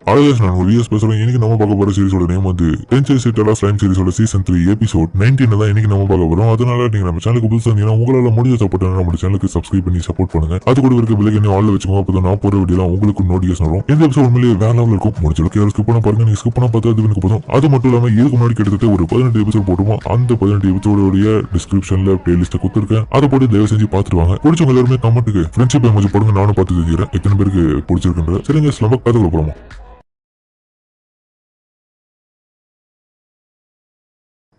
நான் ஒரு விஎஸ் பேசுறேன். இன்னைக்கு நம்ம பார்க்க போற சீரிஸோட நேம் வந்து டென்சென்சி ஸ்லைம் சீரிஸோட சீசன் 3 எபிசோட் 19 தான் இன்னைக்கு நம்ம பார்க்க போறோம். அதனால நீங்க நம்ம சேனலுக்கு புதுசா இருந்தீங்கன்னா உங்களால முடிஞ்ச சப்போர்ட் நம்ம சேனலுக்கு சப்ஸ்கிரைப் பண்ணி சப்போர்ட் பண்ணுங்க. அது கூட இருக்க பிள்ளைங்க ஆல்ல வச்சுக்கோங்க. அப்பதான் நான் போற வீடியோ உங்களுக்கு நோட்டிஃபிகேஷன் வரும். இந்த எபிசோட் உண்மையிலேயே வேற லெவல்ல இருக்கும். முடிஞ்சளவுக்கு யாரும் ஸ்கிப் பண்ண பாருங்க. நீங்க ஸ்கிப் பண்ண பார்த்தா அது எனக்கு போதும். அது மட்டும் இல்லாம இதுக்கு முன்னாடி கிட்டத்தட்ட ஒரு 18 எபிசோட் போட்டுருவோம். அந்த 18 எபிசோட டிஸ்கிரிப்ஷன்ல பிளேலிஸ்ட் கொடுத்துருக்கேன். அதை போட்டு தயவு செஞ்சு பாத்துருவாங்க. பிடிச்சவங்க எல்லாருமே கமெண்ட்டுக்கு ஃப்ரெண்ட்ஷிப் எமோஜி போடுங்க. நானும் பார்த்து தெரிஞ்சுக்கிறேன் எத்தனை பேருக்கு பிடிச்சிருக்குன்ற. சரிங்க, நம்ம கதை போறோமா?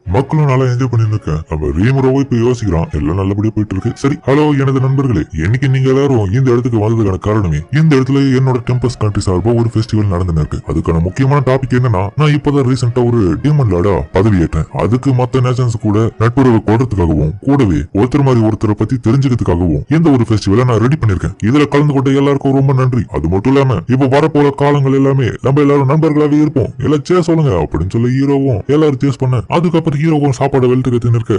மக்களும் நல்லா என்ஜாய் பண்ணிட்டு இருக்கேன். நம்ம ரீமரோவை இப்ப யோசிக்கிறான். எல்லாம் நல்லபடியா போயிட்டு இருக்கு. சரி, ஹலோ எனது நண்பர்களே, இன்னைக்கு நீங்க எல்லாரும் இந்த இடத்துக்கு வந்ததுக்கான காரணமே இந்த இடத்துல என்னோட டெம்பஸ் கண்ட்ரி சார்பா ஒரு ஃபெஸ்டிவல் நடந்துன்னு இருக்கு. அதுக்கான முக்கியமான டாபிக் என்னன்னா, நான் இப்பதான் ரீசெண்டா ஒரு டீமன் லார்டா பதவி ஏற்றேன். அதுக்கு மத்த நேஷன்ஸ் கூட நட்புறவு கொடுறதுக்காகவும் கூடவே ஒருத்தர் மாதிரி ஒருத்தரை பத்தி தெரிஞ்சுக்கிறதுக்காகவும் இந்த ஒரு ஃபெஸ்டிவலை நான் ரெடி பண்ணிருக்கேன். இதுல கலந்து கொண்ட எல்லாருக்கும் ரொம்ப நன்றி. அது மட்டும் இல்லாம இப்ப வரப்போற காலங்கள் எல்லாமே நம்ம எல்லாரும் நண்பர்களாவே இருப்போம். எல்லாம் சேஸ் சொல்லுங்க அப்படின்னு சொல்லி ஹீரோவும் எல்லாரும் சேஸ் பண்ண அதுக்கப்புறம் ஹீரோக்கும் சாப்பாடு வெளுத்துக்கு இருக்க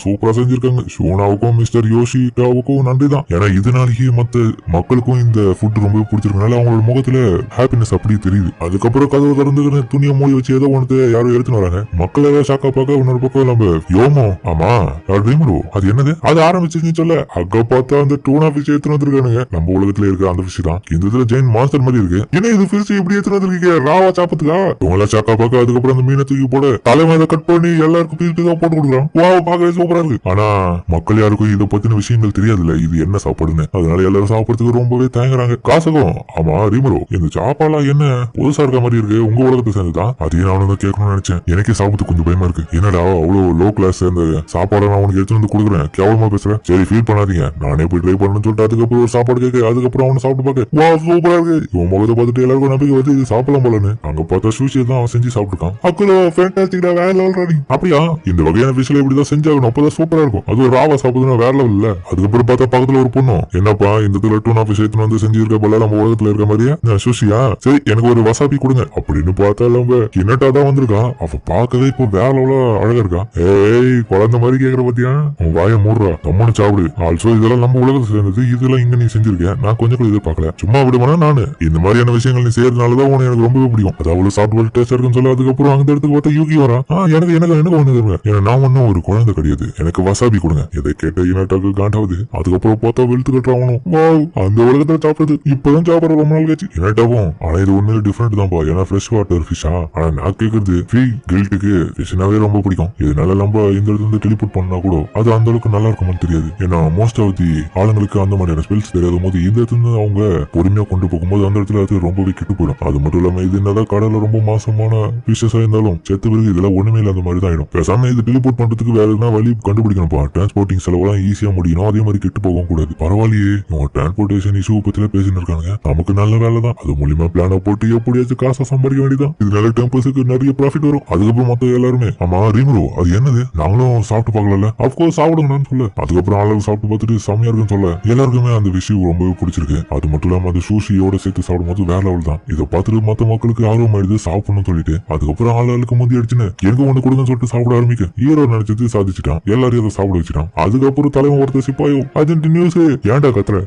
சூப்பரா செஞ்சிருக்காங்க. ஷோனாவுக்கும் மிஸ்டர் யோஷிகாவுக்கும் நன்றி தான். ஏன்னா இதனாலேயே மத்த மக்களுக்கும் இந்த ஃபுட் ரொம்ப பிடிச்சிருக்கனால அவங்களோட முகத்துல ஹாப்பினஸ் அப்படியே தெரியுது. அதுக்கப்புறம் கதவு திறந்து துணியை மூடி வச்சு ஏதோ ஒன்று யாரும் எடுத்துன்னு வராங்க. மக்கள் ஏதாவது ஷாக்கா பார்க்க இன்னொரு பக்கம் நம்ம யோமோ ஆமா ரீமரோ அது என்னது அது ஆரம்பிச்சுன்னு சொல்ல அங்க பார்த்தா அந்த டூனா ஃபிஷ் எடுத்துன்னு வந்திருக்கானுங்க. நம்ம உலகத்துல இருக்க அந்த ஃபிஷ் தான். இந்த இதுல ஜெயின் மாஸ்டர் மாதிரி இருக்கு. ஏன்னா இது ஃபிஷ் இப்படி எடுத்துன்னு வந்திருக்கீங்க ராவா சாப்பத்துக்கா உங்களா ஷாக்கா பார்க்க. அதுக்கப்புறம் அந்த மீனை தூக்கி போட தலைமையை கட் பண்ணி எல்லாருக்கும் போட்டு கொடுக்குறான். பார்க்கவே சூப்பரா இருக்கு. ஆனா மக்கள் யாருக்கும் இதை பத்தின விஷயங்கள் தெரியாதுல்ல, இது என்ன சாப்பாடுன்னு. அதனால எல்லாரும் சாப்பிடறதுக்கு ரொம்பவே தயங்குறாங்க. காசகம் ஆமா ரீமரோ இந்த சாப்பாடுலாம் என்ன புதுசா இருக்க மாதிரி இருக்கு, உங்க உலகத்தை சேர்ந்துதான். அதையும் நான் வந்து கேட்கணும்னு நினைச்சேன். எனக்கே சாப்பிட்டு கொஞ்சம் பயமா இருக்கு. என்னடா அவ்வளவு லோ கிளாஸ் அந்த சாப்பாடை நான் உனக்கு எடுத்து வந்து கொடுக்குறேன், கேவலமா பேசுறேன். சரி ஃபீல் பண்ணாதீங்க, நானே போய் ட்ரை பண்ணணும்னு சொல்லிட்டு அதுக்கப்புறம் ஒரு சாப்பாடு கேட்க அதுக்கப்புறம் அவனை சாப்பிட்டு பார்க்க வா சூப்பரா இருக்கு. இவன் முகத்தை பார்த்துட்டு எல்லாருக்கும் நம்பிக்கை வந்து இது சாப்பிடலாம் போலன்னு. அங்க பார்த்தா சூஷியை தான் அவன் செஞ்சு சாப்பிட்டுருக்கான். அக்குல ஃபேண்டாஸ்டிக்கா வேற லெவல். அப்படியா இந்த வகையான விஷயம் இப்படிதான் செஞ்சாகணும், அப்பதான் சூப்பரா இருக்கும். அது ஒரு ராவா சாப்பிடுனா வேற லெவல் இல்ல. அதுக்கப்புறம் பார்த்தா பக்கத்துல ஒரு பொண்ணும் என்னப்பா இந்த டூனா ஃபிஷ் எடுத்துன்னு வந்து செஞ்சிருக்க போல நம்ம உலகத்துல இருக்க மாதிரியா சுஷியா, சரி எனக்கு ஒரு வசாபி கொடுங்க அப்படின்னு பார்த்தா நம்ம கிணட்டா தான் வந்திருக்கான். அவ பார்க்கவே இப்போ வேற லெவலா அழகா இருக்கா. ஏய் குழந்தை மாதிரி கேக்குற பத்தியா, அவன் வாய மூடுறா தம்மனு சாப்பிடு. ஆல்சோ இதெல்லாம் நம்ம உலகத்தை சேர்ந்தது, இதெல்லாம் இங்க நீ செஞ்சிருக்கேன், நான் கொஞ்சம் கூட எதிர்பார்க்கல. சும்மா விடுவானா நானு இந்த மாதிரியான விஷயங்கள் நீ செய்யறதுனாலதான் உனக்கு எனக்கு ரொம்பவே பிடிக்கும். அதாவது சாப்பிட்டு டேஸ்ட் இருக்குன்னு சொல்ல அதுக்கப்புறம் அந்த இடத்துக்கு பார்த்தா யூகி வரா. எனக்கு எனக்கு எனக்கு ஒண்ணு தருவேன். ஏன்னா நான் ஒன்னும் ஒரு குழந்தை கிடையாது, எனக்கு வசாபி கொடுங்க. இதை கேட்ட இனட்டாக்கு காண்டாவது. அதுக்கப்புறம் பார்த்தா வெளுத்து கட்டுறாவணும். அந்த உலகத்துல சாப்பிடுறது இப்பதான் சாப்பிடுற ரொம்ப நாள் கழிச்சு இனட்டாவும். ஆனா இது உண்மையில டிஃபரெண்ட் தான்ப்பா. ஏன்னா ஃப்ரெஷ் வாட்டர் ஃபிஷ்ஷா. ஆனா நான் கேக்குறது ஃப்ரீ கில்ட்டுக்கு ஃபிஷ்னாவே ரொம்ப பிடிக்கும். இதனால நம்ம இந்த இடத்துல இருந்து டெலிபோர்ட் பண்ணா கூட அது அந்த அளவுக்கு நல்லா இருக்குமான்னு தெரியாது. ஏன்னா மோஸ்ட் ஆஃப் தி ஆளுங்களுக்கு அந்த மாதிரியான ஸ்பெல்ஸ் தெரியாத போது இந்த இடத்துல அவங்க பொறுமையா கொண்டு போகும்போது அந்த இடத்துல அது ரொம்பவே கெட்டு போயிடும். அது மட்டும் இல்லாம இது என்னதான் கடல ரொம்ப மாசமான ஃபிஷஸா இருந்தாலும் செத்து பிறகு இதெல்லாம் ஒண்ணுமே இல்லாத மாதிரி தான் ஆயிடும். பேசாம இது டெலிபோர்ட் பண்றதுக்கு வேற எதுனா வழி கண்டுபிடிக்கணும்ப்பா. டிரான்ஸ்போர்ட்டிங் செலவெல்லாம் ஈஸியா முடியணும், அதே மாதிரி கெட்டு போகவும் கூடாது. பரவாயில்லையே இவங்க டிரான்ஸ்போர்டேஷன் இஷ்யூ பத்தில பேசிட்டு இருக்காங்க. நமக்கு நல்ல வேலை தான். அது மூலியமா பிளான போட்டு எப்படியாச்சும் காசை சம்பாதிக்க வேண்டியதான். இதனால டெம்பர்ஸுக்கு நிறைய ப்ராஃபிட் வரும். அதுக்கப்புறம் மத்த எல்லாருமே ஆமா ரீமரோ அது என்னது நாங்களும் சாப்பிட்டு பார்க்கல. அப்கோர்ஸ் சாப்பிடுங்கன்னு சொல்ல அதுக்கப்புறம் ஆளுக்கு சாப்பிட்டு பார்த்துட்டு செம்மையா இருக்குன்னு சொல்ல எல்லாருக்குமே அந்த விஷயம் ரொம்பவே பிடிச்சிருக்கு. அது மட்டும் இல்லாம அது சூஷியோட சேர்த்து சாப்பிடும் போது வேற லெவல் தான். இதை பார்த்துட்டு மத்த மக்களுக்கு ஆர்வம் ஆயிடுது சாப்பிடணும்னு சொல்லிட்டு அதுக்கப்புறம் ஆளுக்கு முந்தி அடிச்சுன்னு எனக்கு ஒண்ணு கொடுங்கன்னு சொல்லிட்டு சாப்பிட ஆரம்பிக்க ஹீரோ நினைச்சது சாதிச்சுட்டான். எல்லாரையும் அதை சாப்பிட வச்சுட்டான். அதுக்கப்புறம் தலைவன் ஒருத்தர் சிப்பாயோ அர்ஜென்ட் நியூஸ் ஏன்டா கத்துற,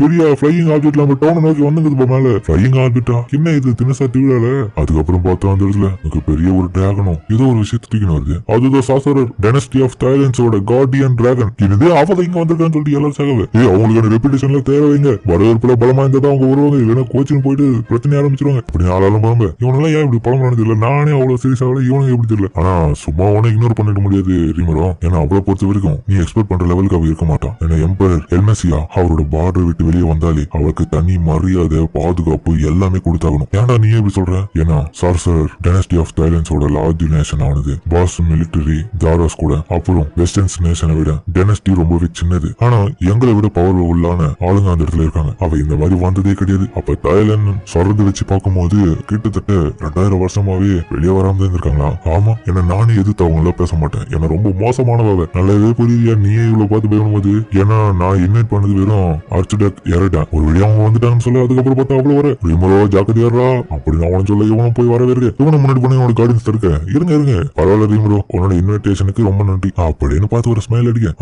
பெரிய பிளையிங் ஆப்ஜெக்ட் நம்ம டவுன் நோக்கி வந்துங்குது மேல பிளையிங் ஆப்ஜெக்டா என்ன இது தினசா திருவிழால. அதுக்கப்புறம் பார்த்தா அந்த இடத்துல எனக்கு பெரிய ஒரு டிராகனும் ஏதோ ஒரு விஷயத்தை தூக்கின்னு வருது. அதுதான் சாசரர் டைனஸ்டி ஆஃப் தாய்லாண்ட்ஸோட கார்டியன் டிராகன். இது அவத இங்க வந்திருக்கான்னு சொல்லிட்டு எல்லாரும் சாகவே அவங்களுக்கான ரெப்புடேஷன்ல தேவைங்க. வரவேற்புல பலமா இருந்தா அவங்க வருவாங்க, இல்லைன்னா கோச்சிங் போயிட்டு பிரச்சனை ஆரம்பிச்சிருவாங்க. இப்படி ஆளாலும் பரம்ப இவனெல்லாம் ஏன் இப்படி பழமானது இல்ல, நானே அவ்வளவு சீரியஸ் ஆகல, இவனுக்கு எப்படி தெரியல. ஆனா சும்மா உன இக்னோர் பண்ணிட முடியாது ரீமரோ. ஏன்னா அவளை பொறுத்த வரைக்கும் நீ எக்ஸ்பெக்ட் பண்ற லெவலுக்கு அவ இருக்க மாட்டான். ஏன்னா எம்பரர் எல்மெசியா அவரோட பார்டர் விட்டு வெளியே வந்தாலே அவருக்கு தனி மரியாதை பாதுகாப்பு எல்லாமே கொடுத்தாகணும். ஏன்டா நீ எப்படி சொல்ற? ஏன்னா சார்சரர் டைனஸ்டி ஆஃப் தாய்லாண்ட்ஸோட லார்ஜ் நேஷன் ஆனது பாஸ் மிலிட்டரி தாராஸ் கூட அப்புறம் வெஸ்டர்ன்ஸ் நேஷனை விட டைனஸ்டி ரொம்பவே சின்னது. ஆனா எங்களை விட பவர் உள்ளான ஆளுங்க அந்த இடத்துல இருக்காங்க. அவ இந்த மாதிரி வந்ததே கிடையாது. அப்ப தாய்லாந்து சொல்றது வச்சு பார்க்கும்போது கிட்டத்தட்ட 2000 வருஷமாவே வெளியே வராம இருந்திருக்காங்களா? ஆமா, ஏன்னா நானே எதிர்த்து அவங்க எல்லாம் பேச மாட்டேன். ஏன்னா ரொம்ப மோசமானவ. நல்லாவே புரியுதியா நீ இவ்வளவு பார்த்து பேசணும் போது. ஏன்னா நான் இன்வைட் பண்ணது வெறும் ஆர்ச்சிடெக்ட் இறட்டேன். ஒரு வழியா அவங்க வந்துட்டாங்கன்னு சொல்ல அதுக்கப்புறம் பார்த்தா அவ்வளவு வர ரீமரோ ஜாக்கிரதையாரா அப்படின்னு அவன் சொல்ல இவனும் போய் வரவே இருக்கு. இவனை முன்னாடி பண்ணி உனக்கு கார்டியன்ஸ் இருக்க இருங்க பரவாயில்ல ரீமரோ உன்னோட இன்விடேஷனுக்கு ரொம்ப நன்றி அப்படின்னு பார்த்து ஒரு ஸ்மைல் அடிக்க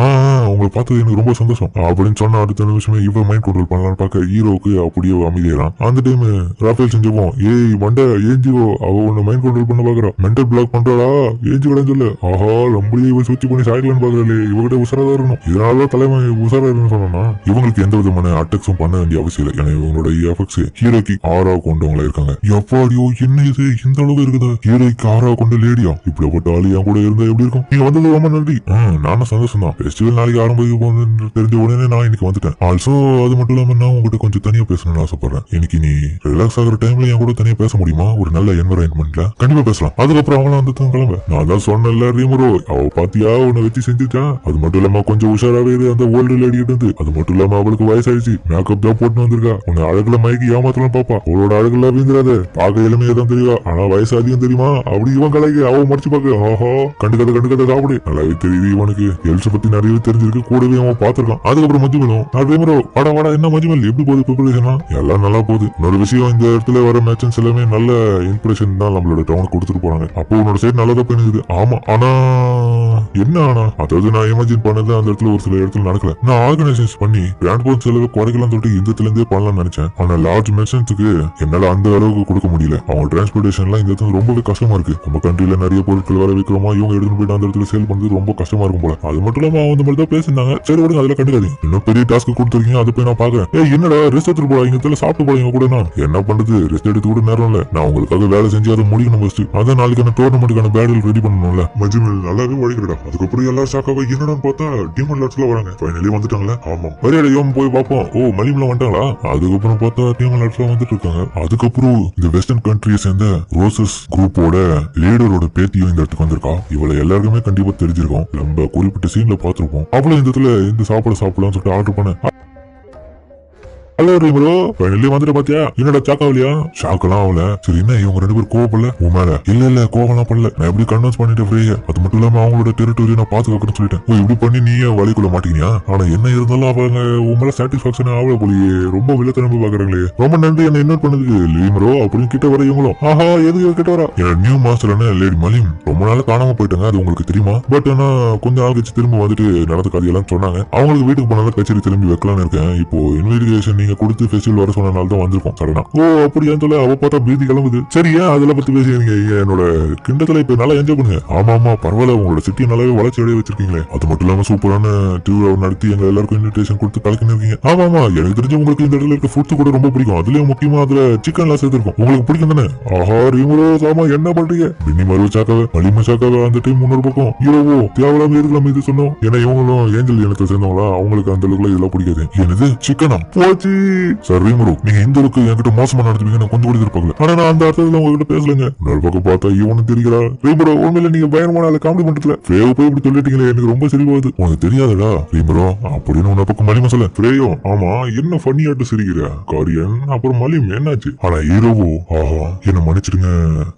உங்களை பார்த்தது எனக்கு ரொம்ப சந்தோஷம் அப்படின்னு சொன்ன அடுத்த நிமிஷமே இவன் மைண்ட் கண்ட்ரோல் பண்ணலான்னு பார்க்க ஹீரோக்கு அப்படியே அமைதியாரான். அந்த டைம் ராஃபேல் செஞ்சவும் ஏய் மண்ட ஏஞ்சிவோ அவ உன்னை மைண்ட் கண்ட்ரோல் பண்ண பாக்குறா மென்டல் பிளாக் பண்றாளா ஏஞ்சி விட சொல்லு. ஆஹா ரொம்பவே இவ சுத்தி பண்ணி சாய்க்கலான்னு பாக்குறாளே இவகிட்ட உசரா இருக்கணும். இதனாலதான் தலைமை உசரா இருக்குன்னு சொன்னா இவங்களுக்கு எந்த விதமான அட்டாக்ஸும் பண்ண வேண்டிய அவசியம் இல்லை. ஏன்னா இவங்களோட எஃபெக்ட்ஸ் ஹீரோக்கு ஆறா கொண்டவங்களா இருக்காங்க. எப்பாடியோ என்ன இது இந்த அளவு இருக்குதா ஹீரோக்கு ஆறா கொண்ட லேடியா இப்படிப்பட்ட ஆளு என் கூட இருந்தா எப்படி இருக்கும். நீங்க வந்தது ரொம்ப நன்றி. நானும் சந்தோஷம் தான். ஃபெஸ்டிவல் நாளைக்கு ஆரம்பிக்க போகுதுன்னு தெரிஞ்ச உடனே நான் இன்னைக்கு வந்துட்டேன். ஆல்சோ அது மட்டும் இல்லாம நான் உங்ககிட்ட கொஞ்சம் தனியா பேசணும்னு ஆசைப்படுறேன். இன்னைக்கு நீ ரிலாக்ஸ் ஆகிற டைம்ல என் கூட தனியா பேச முடியுமா? ஒரு நல்ல என்வரான்மெண்ட்ல கண்டிப்பா பேசலாம். அதுக்கப்புறம் அவங்களும் வந்து கிளம்ப. நான் தான் சொன்னேன்ல ரீமரோ அவ பாத்தியா உன்னை வச்சு செஞ்சுட்டா. அது மட்டும் இல்லாம கொஞ்சம் உஷாராவே அந்த ஓல்டு லேடி இருந்து. அது மட்டும் இல்லாம அவளுக்கு வயசாயிடுச்சு மேக்கப் தான் போட்டு வந்திருக்கா. உன்னை அழகுல மயக்கி ஏமாத்தலாம் பாப்பா. அவளோட அழகுல வீந்துடாத. பார்க்க இளமையா தான் தெரியும் ஆனா வயசு அதிகம் தெரியுமா. அப்படி இவன் கலைக்கு அவ மறைச்சு பாக்க ஆஹா கண்டுக்கதை சாப்பிடு. நல்லாவே தெரியுது இவனுக்கு எல்ஸ் பத்தி நிறைய தெரிஞ்சிருக்கு. கூடவே அவன் பாத்துருக்கான். அதுக்கப்புறம் மஞ்சுமலும் ரீமரோ வாடா என்ன மஞ்சுமல் எப்படி போகுது ப்ரிப்பரேஷனா? எல்லாம் நல்லா போகுது. இன்னொரு விஷயம் இந்த இடத்துல வர மேட்சன்ஸ் எல்லாமே நல்ல இம்ப்ரெஷன் தான் நம்மளோட டவுனுக்கு கொடுத்துட்டு போறாங்க. அப்போ உன்னோட சைடு நல்லதா போயிருக்குது. ஆமா ஆனா என்ன அதாவது நான் இமேஜின் பண்ணது அந்த இடத்துல ஒரு சில இடத்துல நடக்கல. நான் ஆர்கனைசேஷன் பண்ணி டிரான்ஸ்போர்ட் செலவு குறைக்கலாம் சொல்லிட்டு இந்த இடத்துல இருந்தே பண்ணலாம்னு நினைச்சேன். ஆனா லார்ஜ் மெர்ச்சன்ட்ஸுக்கு என்னால அந்த அளவுக்கு கொடுக்க முடியல. அவங்க டிரான்ஸ்போர்டேஷன் எல்லாம் இந்த இடத்துல ரொம்பவே கஷ்டமா இருக்கு. நம்ம கண்ட்ரில நிறைய பொருட்கள் வர வைக்கிறோமா இவங்க எடுத்துட்டு போயிட்டு அந்த இடத்துல சேல் பண்றது ரொம்ப கஷ்டமா இருக்கும் போல. அது மட்டும் இல்லாம அவங்க மாதிரி தான் பேசிருந்தாங்க. சரி விடுங்க அதுல கண்டுக்காதீங்க. இன்னும் பெரிய டாஸ்க் கொடுத்துருக்கீங்க அதை போய் நான் பாக்குறேன். என்னடா ரெஸ்ட் எடுத்துட்டு போறா இங்க இடத்துல சாப்பிட்டு போறீங்க கூட. நான் என்ன பண்றது ரெஸ்ட் எடுத்து கூட நேரம் இல்ல. நான் உங்களுக்காக வேலை செஞ்சு அதை முடிக்கணும் ஃபர்ஸ்ட். அதான் நாளைக்கான டோர்னமெண்ட்டுக்கான பேட்டில் ரெடி பண்ணணும்ல. மஜ்மல் நல்லாவே உழைக்கிறடா. அதுக்கப்புறம் எல்லாரும் ஷாக்காவா என்னடான்னு பார்த்தா டீமன் லாட்ஸ்ல வராங்க. ஃபைனலி வந்துட்டாங்களே. ஆமா மரியாதை யோம் போய் பார்ப்போம். ஓ மலிம்ல வந்துட்டாங்களா? அதுக்கப்புறம் பார்த்தா டீமன் லாட்ஸ்ல வந்துட்டு இருக்காங்க. அதுக்கப்புறம் இந்த வெஸ்டர்ன் கண்ட்ரியை சேர்ந்த ரோசஸ் குரூப்போட லீடரோட பேத்தியும் இந்த இடத்துக்கு வந்திருக்கா. இவளை எல்லாருக்குமே கண்டிப்பா தெரிஞ்சிருக்கும். நம்ம குறிப்பிட்ட சீன்ல பாத்துருப்போம். அவ்வளவு இந்த இடத்துல இந்த சாப்பாடு சாப்பிடலாம்னு சொல்லிட்டு ஆர்டர் பண்ண. ஹலோ ரீமரோ ஃபைனலி வந்துட்டு பாத்தியா? என்னடா சாக்காவலியா? ஷாக்கெல்லாம் ஆகல. சரி என்ன இவங்க ரெண்டு பேரும் கோவப்படல உன் மேல? இல்ல கோவம்லாம் பண்ணல. நான் எப்படி கன்வென்ஸ் பண்ணிட்டேன் ஃப்ரீயா. அது மட்டும் இல்லாம அவங்களோட டெரிட்டரி நான் பாத்துக்கணும்னு சொல்லிட்டேன். இப்படி பண்ணி நீயே வழிக்குள்ள மாட்டீங்க. ஆனா என்ன இருந்தாலும் அவங்க உன் மேல சாட்டிஸ்பாக்சன் ஆகல போலியே. ரொம்ப வில்லத்தனமா பாக்குறாங்களே. ரொம்ப நன்றி என்ன இன்வைட் பண்ணதுக்கு ரீமரோ அப்படின்னு கிட்ட வர இவங்களும் ஆஹா எதுக்கு கிட்ட வரா? என் நியூ மாஸ்டர் லேடி மலிம் ரொம்ப நாள் காணாம போயிட்டாங்க. அது உங்களுக்கு தெரியுமா? பட் ஆனா கொஞ்ச நாள் கழிச்சு திரும்ப வந்துட்டு நடந்த கதையெல்லாம் சொன்னாங்க. அவங்களுக்கு வீட்டுக்கு போனாலும் கச்சேரி திரும்பி வைக்கலாம்னு இருக்கேன். இப்போ இன்விடேஷன் நீங்க கொடுத்து ஃபெஸ்டிவல் வர சொன்னனால தான் வந்திருக்கோம். சடனா ஓ அப்படியான்னு சொல்ல அவ பார்த்தா பீதி கிளம்புது. சரியா அதுல பத்தி பேசுறீங்க என்னோட கிண்டத்துல இப்ப நல்லா என்ஜாய் பண்ணுங்க. ஆமா பரவாயில்ல உங்களோட சிட்டி நல்லாவே வளர்ச்சி அடைய வச்சிருக்கீங்களே. அது மட்டும் இல்லாம சூப்பரான திருவிழா நடத்தி எங்க எல்லாருக்கும் இன்விடேஷன் கொடுத்து கலக்கின்னு இருக்கீங்க. ஆமா எனக்கு தெரிஞ்சு உங்களுக்கு இந்த இடத்துல இருக்க ஃபுட்ஸ் கூட ரொம்ப பிடிக்கும். அதுலயும் முக்கியமா அதுல சிக்கன் எல்லாம் சேர்த்திருக்கும். உங்களுக்கு பிடிக்கும் தானே? ஆஹா ரீமரோ சாமா என்ன பண்றீங்க? பின்னி மருவ சாக்காவ மலிம சாக்காவ அந்த டைம் முன்னொரு பக்கம் ஹீரோவோ தேவையில்லாம இருக்கலாம் இது சொன்னோம். ஏன்னா இவங்களும் ஏஞ்சல் இனத்தை சேர்ந்தவங்களா அவங்களுக்கு அந்த அளவுக்கு இதெல்லாம் பிடிக்காது. என்னது சிக்கனா போச்சு சார் ரீமரோ நீங்க இந்த அளவுக்கு என்கிட்ட மோசமா நடத்துவீங்க நான் கொஞ்சம் கூட எதிர்பார்க்கல. ஆனா நான் அந்த அர்த்தத்துல உங்ககிட்ட பேசலங்க. இன்னொரு பக்கம் பார்த்தா இவனு தெரிகிறா ரீமரோ உண்மையில நீங்க பயங்கரமான ஆளு காமெடி பண்றதுல ஃப்ரேவ் போய் இப்படி சொல்லிட்டீங்களே எனக்கு ரொம்ப சிரிப்பாது. உனக்கு தெரியாதடா ரீமரோ அப்படின்னு உன்ன பக்கம் மலிமா சொல்ல. ஃப்ரேயோ ஆமா என்ன ஃபன்னியாட்டு சிரிக்கிற காரியன் அப்புறம் மலிம் என்னாச்சு? ஆனா ஹீரோவோ ஆஹா என்ன மன்னிச்சிடுங்க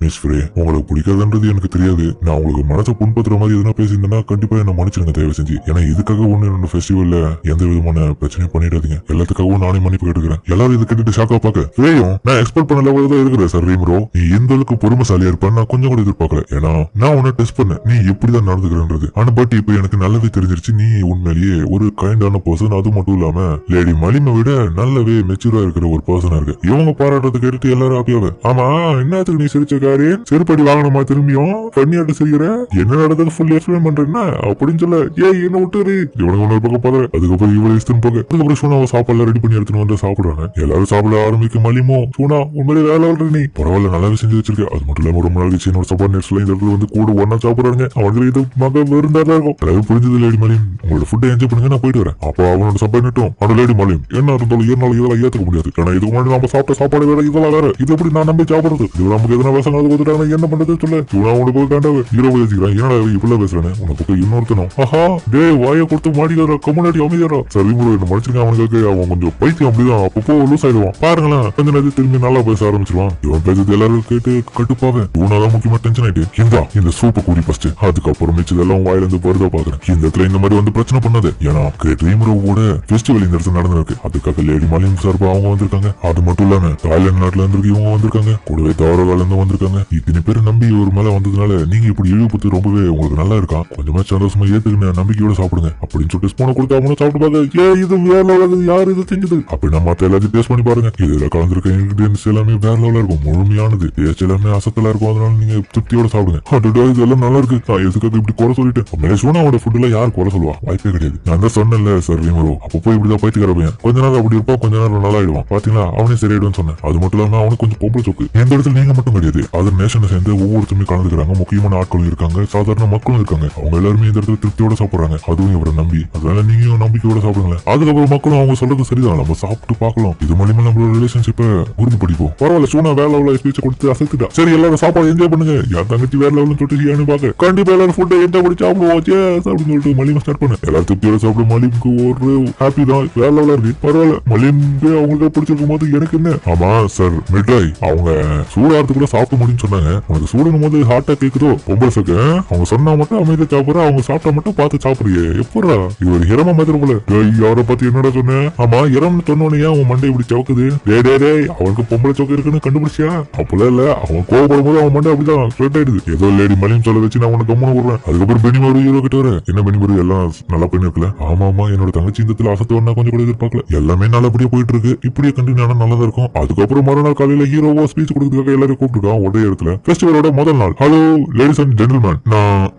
மிஸ் ஃப்ரே உங்களுக்கு பிடிக்காதுன்றது எனக்கு தெரியாது. நான் உங்களுக்கு மனசை புண்பத்துற மாதிரி எதுனா பேசியிருந்தேன்னா கண்டிப்பா என்ன மன்னிச்சிடுங்க தயவு செஞ்சு. ஏன்னா இதுக்காக ஒண்ணு என்னோட ஃபெஸ்டிவல்ல எந்த விதமான பிரச்சனையும் பண்ணிடாதீங்க. எல்லாத்துக்காகவும் நானே மன்னிப்பு கேட்டுக்கிறேன். எல்லாரும் இதை கேட்டுட்டு ஷாக்கா பாக்க ஃப்ரேயும் நான் எக்ஸ்பெக்ட் பண்ண லெவலில் தான் இருக்கிறேன் சார் ரீமரோ. நீ எந்த அளவுக்கு பொறுமைசாலியா இருப்பேன்னு நான் கொஞ்சம் கூட எதிர்பார்க்கல. ஏன்னா நான் உன்னை டெஸ்ட் பண்ணேன் நீ எப்படிதான் நடந்துக்கிறன்றது. ஆனா பட் இப்ப எனக்கு நல்லாவே தெரிஞ்சிருச்சு நீ உண்மையிலேயே ஒரு கைண்டான பர்சன். அது மட்டும் இல்லாம லேடி மலிமை விட நல்லாவே மெச்சூரா இருக்கிற ஒரு பர்சனா இருக்கு. இவங்க பாராட்டுறது கேட்டு எல்லாரும் ஹாப்பியாவே. ஆமா என்னத்துக்கு நீ சிரிச்ச காரி செருப்படி வாங்கணுமா திரும்பியும் பண்ணியாட்டு சிரிக்கிற? என்ன நடந்தது ஃபுல் எக்ஸ்பிளைன் பண்றேன்னா அப்படின்னு சொல்ல ஏய் என்ன விட்டுரு இவனுக்கு ஒன்று பக்கம் பாரு. அதுக்கப்புறம் இவ்வளவு இஷ்டம் போக அதுக்கப்புறம் சூனாவை சாப்பாடுல ரெடி பண்ணி எடுத்துன்னு வந்து சாப்பிடுறாங்க. எல்லாரும் சாப்பிட ஆரம்பிக்க மலிமோ சூனா உண்மையிலே வேலை வளர்ற நீ பரவாயில்ல நல்லாவே செஞ்சு வச்சிருக்க. அது மட்டும் இல்லாம ரொம்ப நாள் கழிச்சு என்னோட சப்பார்டினேட்ஸ்ல இந்த இடத்துல வந்து கூட ஒன்னா சாப்பிடுறாங்க. அவங்களுக்கு இது மக விருந்தாதான் இருக்கும். அதாவது புரிஞ்சது லேடி மலிம் உங்களோட ஃபுட்டை என்ஜாய் பண்ணுங்க நான் போயிட்டு வரேன். அப்போ அவனோட சப்பார்டினேட்டும் அவனோட லேடி மலிம் என்ன இருந்தாலும் ஏறினாலும் இதெல்லாம் ஏத்துக்க முடியாது. ஏன்னா இதுக்கு முன்னாடி நம்ம சாப்பிட்ட சாப்பாடு வேற இதெல்லாம் வேற இது எப்படி நான் நம்பி சாப்பிடுறது? இது நமக்கு எதனா பேசுறாங்க கொடுத்துட்டாங்க என்ன பண்றது சொல்ல. சூனா உனக்கு போய் காண்டாவே ஹீரோ பேசிக்கிறான். என்னடா இப்படிலாம் பேசுறேன்னு உனக்கு இன்னொருத்தனும் ஆஹா டே வாயை கொடுத்து மாடிக்கிறா கம்யூனிட்டி அமைதியாரா சரி என்ன மனுச்சிருக்கேன். அவனுக்கு அவன் கொஞ்சம் பைத்தியம் பைத்தியம் அப்படிதான் அப்பப்போ லூஸ் ஆயிடுவான். பாருங்களேன் கொஞ்ச நேரத்தில் திரும்பி நல்லா பேச ஆரம்பிச்சிருவான். இவன் பேசுறது எல்லாரும் கேட்டு கட்டுப்பாவே இவனாதான் முக்கியமா டென்ஷன் ஆயிட்டு இந்த சூப்பை கூடி ஃபர்ஸ்ட், அதுக்கப்புறம் மிச்சதெல்லாம் வாயில இருந்து வருதா பாக்குறேன். இந்த இடத்துல இந்த மாதிரி வந்து பிரச்சனை பண்ணாது. ஏன்னா ட்ரீமரோட ஃபெஸ்டிவல் இந்த இடத்துல நடந்திருக்கு. அதுக்காக லேடி மாலியம் சார்பா அவங்க வந்திருக்காங்க. அது மட்டும் இல்லாம தாய்லாந்து நாட்டுல இருந்து இவங்க வந்திருக்காங்க. கூடவே தாவரகால இருந்து வந்திருக்காங்க. இத்தனை பேர் நம்பி ஒரு மேல வந்ததுனால நீங்க இப்படி இழிவுபடுத்தி ரொம்பவே உங்களுக்கு நல்லா இருக்கா, கொஞ்சமா சந்தோஷமா ஏத்துக்கின நம்பிக்கையோட சாப்பிடுங்க அப்படின்னு சொல்லிட்டு ஸ்பூனை கொடுத்து அவனும் சாப்பிட்டு பாக்க இது வேற லெவல், யாரு இதை செஞ்சது அப்படி நம்ம எல்லாத்தையும் டேஸ்ட் பண்ணி பாருங்க. இதுல கலந்துருக்க இன்கிரிடியன்ஸ் எல்லாமே வேற லெவலா இருக்கும், முழுமையானது, டேஸ்ட் எல்லாமே அசத்தலா இருக்கும். அதனால நீங்க திருப்தியோட சாப்பிடுங்க. இதெல்லாம் நல்லா இருக்கு. எதுக்காக இப்படி குறை சொல்லிட்டு மேசோனாவோட ஃபுட்ல யார் குறை சொல்லுவா, வாய்ப்பே கிடையாது. நான் தான் சொன்னேன்ல சார் ரீமரோ அப்போ இப்படிதான் பைத்தியக்கார பையன், கொஞ்ச நேரம் அப்படி இருப்பா, கொஞ்ச நேரம் நல்லா ஆயிடுவான். பாத்தீங்களா அவனே சரியாயிடுன்னு சொன்னேன். அது மட்டும் இல்லாம அவனுக்கு கொஞ்சம் பொம்பளை சோக்கு. எந்த இடத்துல நீங்க மட்டும் கிடையாது, அதர் நேஷனை சேர்ந்து ஒவ்வொருத்தருமே கலந்துக்கிறாங்க. முக்கியமான ஆட்களும் இருக்காங்க, சாதாரண மக்களும் இருக்காங்க. அவங்க எல்லாருமே இந்த இடத்துல திருப்தியோட சாப்பிடுறாங்க, அதுவும் இவரை நம்பி. அதனால நீங்க நம்பிக்கையோட சாப்பிடுங்களேன். அதுக்கப்புறம் மக்களும் அவங்க சொல்றது சரிதான், நம்ம சாப்பிட்டு பார்க்கலாம். இது மூலியமா நம்மளோட ரிலேஷன்ஷிப்பை உறுதிப்படுத்திப்போம். பரவாயில்ல சூனா வேற லெவலில் ஸ்பீச்சை கொடுத்து அசத்துட்டா. சரி எல்லாரும் சாப்பாடு என்ஜாய் பண்ணுங்க. என் தங்கச்சி வேற லெவலில் சொல்லிட்டு ஏன்னு பாக்க கண்டிப்பா எல்லாரும் ஃபுட்டை என்ஜாய் பண்ணி சாப்பிடுவோம் அப்படின்னு சொல்லிட்டு மலியம் ஸ்டார்ட் பண்ண எல்லாரும் திருப்தியோட சாப்பிடும். மலிமுக்கு ஒரு ஹாப்பி தான், வேற லெவலா இருக்கு. பரவாயில்ல மலிமுக்கு அவங்களுக்கு பிடிச்சிருக்கும் போது எனக்கு என்ன. ஆமா சார் மிட்டாய் அவங்க சூடாறதுக்குள்ள சாப்பிட முடியும்னு சொன்னாங்க. உனக்கு சூடனும் போது ஹார்ட்டா கேக்குதோ பொம்பளை சக்க, அவங்க சொன்னா மட்டும் அமைதியா சாப்பிடுற, அவங்க சாப்பிட்டா மட்டும் பார்த்து சாப்பிடுறியே எப்படா இது ஒரு இரம மாதிரி போல. யாரை பத்தி என்னடா சொன்னேன்? ஆமா இரம்னு சொன்னோன்னே அவன் மண்டை இப்படி சவுக்குது. டே அவனுக்கு பொம்பளை சோக்கு இருக்குன்னு கண்டுபிடிச்சியா? அப்பெல்லாம் இல்ல, அவன் கோவப்படும் போது அவன் மண்டை அப்படிதான் ஸ்ட்ரெட் ஆயிடுது. ஏதோ லேடி மலையும் சொல்ல வச்சு நான் உனக்கு கம்மனு விடுறேன். அதுக்கப்புறம் பெனிமாரு ஹீரோ கிட்ட வர என்ன பெனிமாரு எல்லாம் நல்லா பண்ணி இருக்கல. ஆமா என்னோட தங்கச்சி இந்த அசத்து ஒன்னா கொஞ்சம் கூட எதிர்பார்க்கல. எல்லாமே நல்லபடியா போயிட்டு இருக்கு. இப்படியே கண்டினியூ ஆனா நல்லதா இருக்கும். அதுக்கப்புறம் மறுநாள் காலையில ஹீரோவா ஸ்பீச் கொடுக்கறதுக்காக எல்லாரும் கூப்பிட்டுருக்கான் ஒரே இடத்துல. ஃபெஸ்டிவலோட முதல் நாள். ஹலோ லேடிஸ் அண்ட் ஜென்டில்மேன்,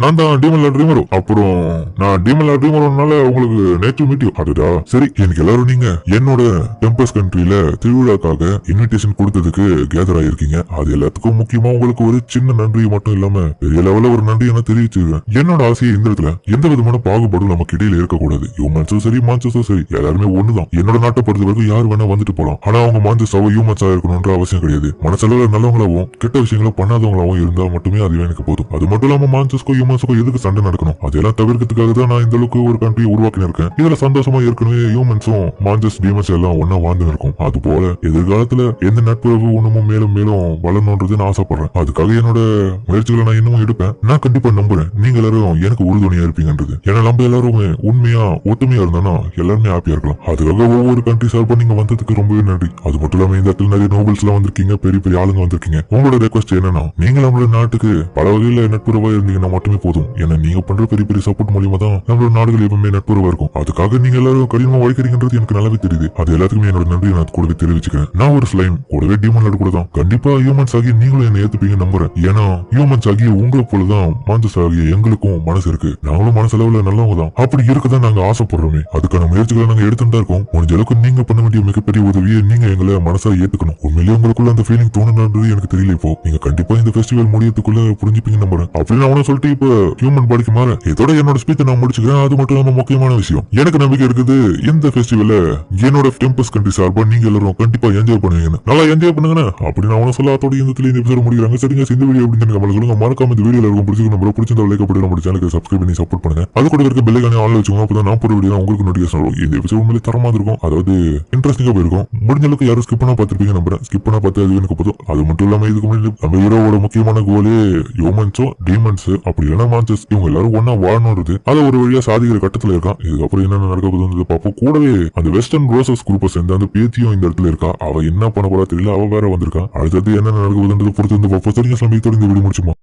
நான் தான் டீமன் லார்ட் ரீமரோ. அப்புறம் நான் டீமன் லார்ட் ரீமரோனால உங்களுக்கு நேற்று மீட் யூ. அதுடா சரி, எனக்கு எல்லாரும் நீங்க என்னோட டெம்பஸ் கண்ட்ரியில திருவிழாக்காக இன்விடேஷன் கொடுத்ததுக்கு கேதர் ஆயிருக்கீங்க. அது எல்லாத்துக்கும் முக்கியமா உங்களுக்கு ஒரு சின்ன நன்றி மட்டும் இல்லாம பெரிய லெவல்ல ஒரு நன்றி என தெரிவிச்சிருக்கேன். என்னோட ஆசையை இந்த இடத்துல எந்த விதமான பாகுபாடும் நமக்கு இடையில இருக்கக்கூடாது. ஹியூமன்ஸும் சரி மான்சஸும் சரி எல்லாருமே ஒண்ணுதான். என்னோட நாட்டை பொறுத்த வரைக்கும் யார் வேணா வந்துட்டு போலாம். ஆனா அவங்க மான்சஸாவோ ஹியூமன்ஸா இருக்கணும்ன்ற அவசியம் கிடையாது. மனசளவுல நல்லவங்களாவும் கெட்ட விஷயங்களும் பண்ணாதவங்களாவும் இருந்தா மட்டுமே அதுவே எனக்கு போதும். அது மட்டும் இல்லாம மான்சஸ்க்கோ ஹியூமன்ஸுக்கோ எதுக்கு சண்டை நடக்கணும், அதெல்லாம் தவிர்க்கிறதுக்காக தான் நான் இந்த அளவுக்கு ஒரு கண்ட்ரியை உருவாக்கி இருக்கேன். இதுல சந்தோஷமா ஏற்கனவே ஹியூமன்ஸும் மான்சஸ் டீமன்ஸ் எல்லாம் ஒன்னா வாழ்ந்து இருக்கும். அது போல எதிர்காலத்துல எந்த நட்புறவு ஒண்ணுமும் மேலும் மேலும் வளரணும்ன்றது நான் ஆசைப்படுறேன். அதுக்காக என்னோட முயற்சிகளை நான் இன்னமும் எடுப்பேன். நான் கண்டிப்பா நம்புறேன் நீங்க எல்லாரும் எனக்கு உறுதுணையா இருப்பீங்கன்றது. ஏன்னா நம்ம எல்லாருமே உண்மையா ஒத்துமையா இருந்தோம்னா எல்லாருமே ஹாப்பியா இருக்கலாம். அதுக்காக ஒவ்வொரு கண்ட்ரி சார்பா நீங்க வந்ததுக்கு ரொம்பவே நன்றி. அது மட்டும் இல்லாம இந்த இடத்துல நிறைய நோபல்ஸ் எல்லாம் வந்திருக்கீங்க, பெரிய பெரிய ஆளுங்க வந்திருக்கீங்க. உங்களோட ரெக்வஸ்ட் என்னன்னா நீங்க நம்மளோட நாட்டுக்கு பல வகையில நட்புறவா இருந்தீங்கன்னா மட்டுமே போதும். ஏன்னா நீங்க பண்ற பெரிய பெரிய சப்போர்ட் மூலியமா தான் நம்மளோட நாடுகள் எப்பவுமே நட்புறவா இருக்கும். அதுக்காக நீங்க எல்லாரும் கடினமா உழைக்கிறீங்கன்றது எனக்கு நல்லாவே தெரியுது. அது எல்லாத்துக்குமே என்னோட நன்றி நான் கூடவே தெரிவிச்சுக்கிறேன். நான் ஒரு ஸ்லைம் கூடவே டீமன் லார்ட் கூட தான். கண்டிப்பா ஹியூமன்ஸ் ஆகி நீங்களும் என்ன ஏத்துப்பீங்க நம்புறேன். ஏன்னா ஹியூமன்ஸ் ஆகி உங்களை போலதான் மான்சஸ் ஆகிய எங்களுக்கும் மனசு இருக்கு. நாங்களும் மனசளவுல நல்லவங்க தான். அப்படி இருக்கதான் நாங்க ஆசைப்படுறோமே. அதுக்கான முயற்சிகளை நாங்க எடுத்துட்டு தான் இருக்கோம். முடிஞ்ச அளவுக்கு நீங்க பண்ண வேண்டிய மிகப்பெரிய உதவியை நீங்க எங்களை மனசா ஏத்துக்கணும். உண்மையிலேயே உங்களுக்குள்ள அந்த ஃபீலிங் தோணுன்றது எனக்கு தெரியல. இப்போ நீங்க கண்டிப்பா இந்த ஃபெஸ்டிவல் முடியறதுக்குள்ள புரிஞ்சுப்பீங்க நம்புறேன். அப்படின்னு அவனும் சொல்லிட்டு இப்ப ஹியூமன் பாடிக்கு மாற இதோட என்னோட ஸ்பீச்சை நான் முடிச்சுக்கிறேன். அது மட்டும் இல்லாம முக்கியமான விஷயம் எனக்கு நம்பிக்கை இருக்குது. இந்த ஃபெஸ்டிவல்ல என்னோட டெம்பஸ் கண்ட்ரி சார்பா நீங்க எல்லாரும் கண்டிப்பா என்ஜாய் பண்ணுவீங்க. நல்லா என்ஜாய் பண்ணுங்க அப்படின்னு அவனும் சொல்ல அதோட இந்த எபிசோட் முடிக்கிறாங்க. சரிங்க இந்த வீடியோ எப்படி கமெண்ட் சொல்லுங்க. மறக்காம இந்த வீடியோல இருக்கும் பிடிச்சிருக்க பிடிச்சிருந்தா லைக் பண்ணி நம்ம சேனலுக்கு சப்ஸ்கிரைப் பண்ணி சப்போர்ட் பண்ணுங்க. அது கூட இருக்க பெல் ஐகானை ஆன்ல வச்சுக்கோங்க. அப்பதான் நான் போற வீடியோ உங்களுக்கு நோட்டிஃபிகேஷன் வரும். இந்த எபிசோட் உண்மையிலே தரமா இருக்கும். அதாவது இன்ட்ரெஸ்டிங்கா போயிருக்கும். முடிஞ்ச அளவுக்கு யாரும் ஸ்கிப் பண்ணா பார்த்திருப்பீங்க நம்புறேன். ஸ்கிப் பண்ணா பார்த்து அது எனக்கு போதும். அது மட்டும் இல்லாம இதுக்கு முன்னாடி நம்ம ஹீரோவோட முக்கியமான கோலே ஹியூமன்ஸோ டீமன்ஸ் அப்படி இல்லைன்னா மான்சஸ் இவங்க எல்லாரும் ஒன்னா வாழணும்ன்றது அதை ஒரு வழியா சாதிக்கிற கட்டத்துல இருக்கான். இதுக்கப்புறம் என்னென்ன நடக்க போகுது பார்ப்போம். கூடவே அந்த வெஸ்டர்ன் ரோசஸ் குரூப்பை சேர்ந்து அந்த பேத்தியும் இந்த இடத்துல இருக்கா. அவ என்ன பண்ண போறா தெரியல. அவ வேற வந்திருக்கா. அடுத்தது என்னென்ன நடக்க போகுதுன்றது பொறுத்து வந்து பார்ப்போம். சரிங்க சமயத்தோட இந்த வீடியோ முடிச்சுமா.